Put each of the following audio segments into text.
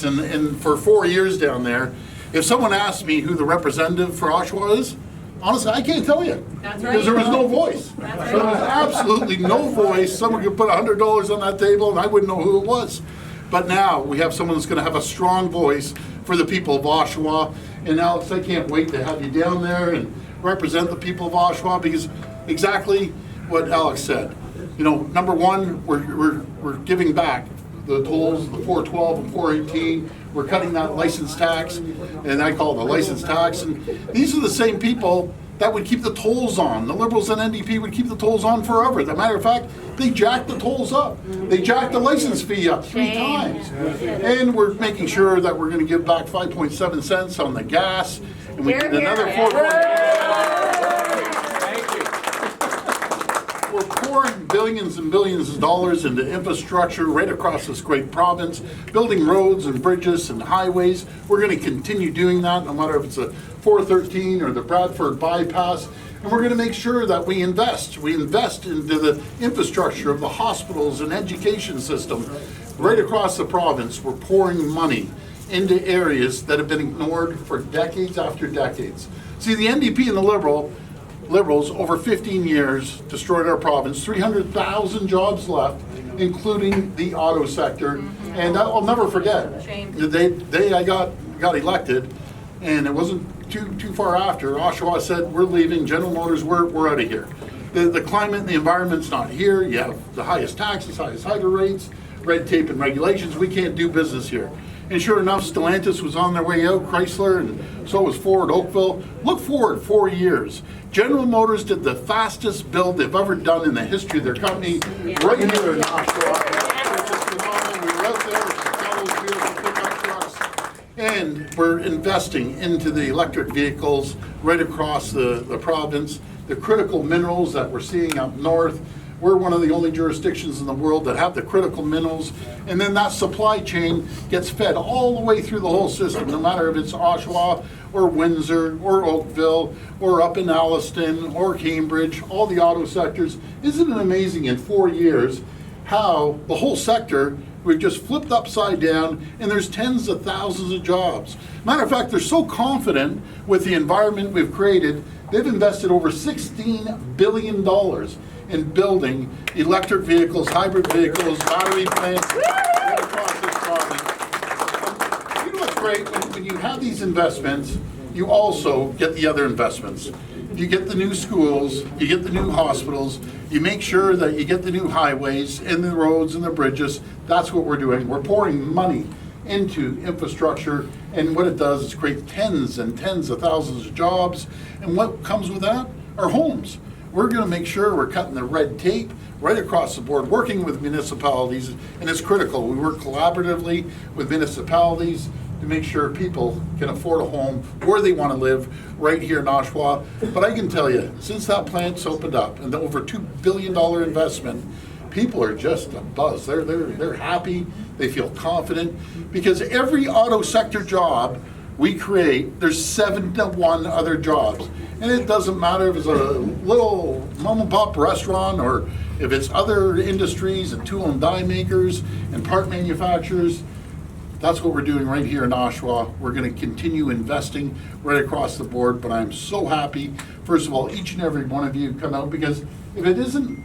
And for 4 years down there, if someone asked me who the representative for Oshawa is, honestly, I can't tell you. That's right. Because there was no voice. That's right. So there was absolutely no voice. Someone could put $100 on that table and I wouldn't know who it was. But now we have someone that's going to have a strong voice for the people of Oshawa. And Alex, I can't wait to have you down there and represent the people of Oshawa, because exactly what Alex said. You know, number one, we're giving back the tolls, the 412 and 418. We're cutting that license tax, and I call it the license tax. And these are the same people that would keep the tolls on. The Liberals and NDP would keep the tolls on forever. As a matter of fact, they jacked the tolls up. They jacked the license fee up 3 times. And we're making sure that we're going to give back 5.7 cents on the gas, and we get another 4.2. We're pouring billions and billions of dollars into infrastructure right across this great province, building roads and bridges and highways. We're going to continue doing that, no matter if it's a 413 or the Bradford bypass. And we're going to make sure that we invest. We invest into the infrastructure of the hospitals and education system right across the province. We're pouring money into areas that have been ignored for decades after decades. See, the NDP and the Liberals over 15 years destroyed our province. 300,000 jobs left, including the auto sector. And I'll never forget the day I got elected, and it wasn't too far after, Oshawa said, we're leaving, General Motors, we're out of here. The climate and the environment's not here. You have the highest taxes, highest hydro rates, red tape and regulations. We can't do business here. And sure enough, Stellantis was on their way out, Chrysler, and so was Ford, Oakville. Look forward 4 years. General Motors did the fastest build they've ever done in the history of their company, right here in Oshawa. It's just phenomenal. We were out there with all those beautiful pickup trucks. And we're investing into the electric vehicles right across the province. The critical minerals that we're seeing up north. We're one of the only jurisdictions in the world that have the critical minerals, and then that supply chain gets fed all the way through the whole system, no matter if it's Oshawa or Windsor or Oakville or up in Alliston or Cambridge, all the auto sectors. Isn't it amazing in 4 years how the whole sector, we've just flipped upside down, and there's tens of thousands of jobs. Matter of fact, they're so confident with the environment we've created, they've invested over $16 billion in building electric vehicles, hybrid vehicles, battery plants right across this province. You know what's great? When you have these investments, you also get the other investments. You get the new schools, you get the new hospitals, you make sure that you get the new highways and the roads and the bridges. That's what we're doing. We're pouring money into infrastructure, and what it does is create tens and tens of thousands of jobs. And what comes with that are homes. We're going to make sure we're cutting the red tape right across the board, working with municipalities, and it's critical. We work collaboratively with municipalities to make sure people can afford a home where they want to live right here in Oshawa. But I can tell you, since that plant's opened up and the over $2 billion investment, people are just abuzz. They're happy, they feel confident, because every auto sector job we create, there's 7 to 1 other jobs. And it doesn't matter if it's a little mom and pop restaurant or if it's other industries and tool and die makers and part manufacturers. That's what we're doing right here in Oshawa. We're going to continue investing right across the board, but I'm so happy, first of all, each and every one of you come out, because if it isn't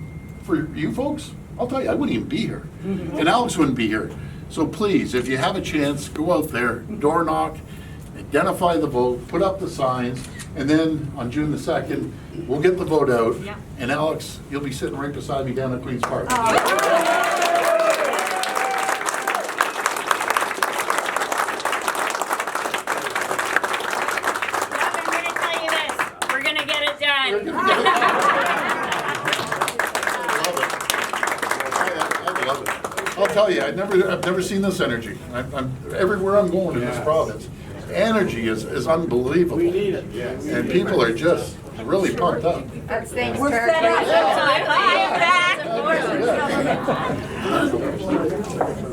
for you folks, I'll tell you, I wouldn't even be here. And Alex wouldn't be here. So please, if you have a chance, go out there, door knock, identify the vote, put up the signs, and then on June the 2nd, we'll get the vote out. Yeah. And Alex, you'll be sitting right beside me down at Queen's Park. I'm going to tell you this. We're going to get it done. I love it. I'll tell you, I've never seen this energy. Everywhere I'm going in this province, energy is unbelievable. We need it. And people are just really pumped up. That's thanks to We're our set up. great- I'm back.